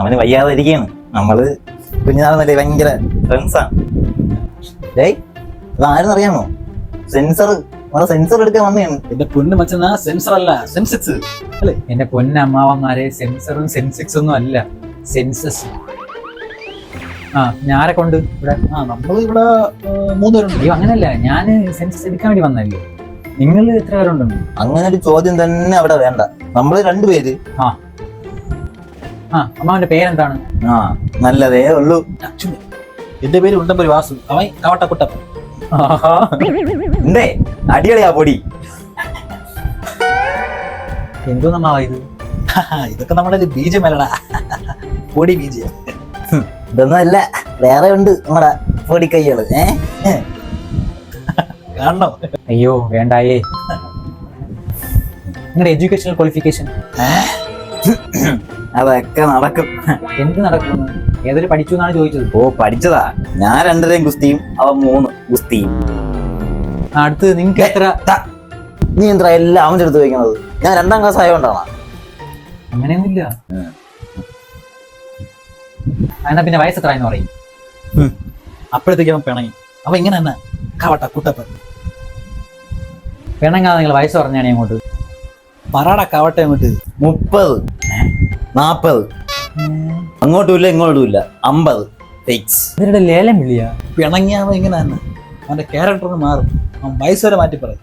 അവന് വയ്യാതെ ഇരിക്കുകയാണ്. നമ്മള് കുഞ്ഞാണെന്നല്ലേ ഭയങ്കര ഫ്രണ്ട്സാണ്. ഡേയ് ഇതാരെന്നറിയാമോ? സെൻസർ, നമ്മളെ സെൻസർ എടുക്കാൻ വന്നതാണ്. എന്റെ പൊന്ന് മച്ചനാ, സെൻസർ അല്ല സെൻസെക്സ് അല്ലേ? എന്റെ പൊന്നമ്മാവന്മാരെ, സെൻസറും സെൻസെക്സ് ഒന്നും അല്ല, സെൻസസ്. ആ ഞാരെ കൊണ്ട് ഇവിടെ? നമ്മള് ഇവിടെ 3 പേരുണ്ട്. അയ്യോ അങ്ങനല്ല, ഞാൻ സെൻസസ് എടുക്കാൻ വേണ്ടി വന്നല്ലേ. നിങ്ങൾ എത്ര പേരുണ്ടെന്ന്? അങ്ങനെ ഒരു ചോദ്യം തന്നെ അവിടെ വേണ്ട. നമ്മള് 2 പേര്. അമ്മാവന്റെ പേരെന്താണ്? നല്ലതേ ഉള്ളൂ. എന്റെ പേര് ഉണ്ടമ്പൊരു വാസു, അവൻ കവട്ടക്കുട്ടപ്പൻ. എന്തേ അടിപൊളിയാ പൊടി. എന്തോന്നമ്മാവ ഇത്? ഇതൊക്കെ നമ്മുടെ ബീജമല്ലടാ, പൊടി ബീജം. ഇതൊന്നും അല്ല, വേറെ ഉണ്ട് നമ്മുടെ പൊടിക്കൈകള്. കാണണം? അയ്യോ വേണ്ടായേ. നിങ്ങളുടെ എഡ്യൂക്കേഷണൽ ക്വാളിഫിക്കേഷൻ? അതൊക്കെ നടക്കും. എന്ത് നടക്കുന്നു? ഏതൊരു പഠിച്ചു എന്നാണ് ചോദിച്ചത്. ഓ പഠിച്ചതാ. ഞാൻ 2 ഗുസ്തിയും അവൻ 3 ഗുസ്തിയും. അടുത്ത് നിങ്ങക്ക് എത്ര? നീ എന്താ എല്ലാം അവൻ്റെ അടുത്ത് വയ്ക്കുന്നത്? ഞാൻ 2ാം ക്ലാസ് ആയതുകൊണ്ടാണ്. അങ്ങനെയൊന്നുമില്ല. എന്നാ പിന്നെ വയസ്സ് എത്ര എന്ന് പറയും? അപ്പോഴത്തേക്ക് അവൻ പിണങ്ങി. അവൻ ഇങ്ങനെ തന്നെ കവട്ടക്കുട്ടപ്പൻ. പിണങ്ങാതെ നിങ്ങൾ വയസ്സ് പറഞ്ഞാണ് അങ്ങോട്ട് പറടാ കവട്ട അങ്ങോട്ട്. 30 40 അങ്ങോട്ടും ഇല്ല ഇങ്ങോട്ടും ഇല്ല. 50 ഫിക്സ്. ഇവരുടെ ലേലം വിളിയാ. പിണങ്ങിയ അവൻ ഇങ്ങനെ തന്നെ, അവന്റെ ക്യാരക്ടറിന് മാറും. അവൻ വയസ്സ് വരെ മാറ്റി പറയും.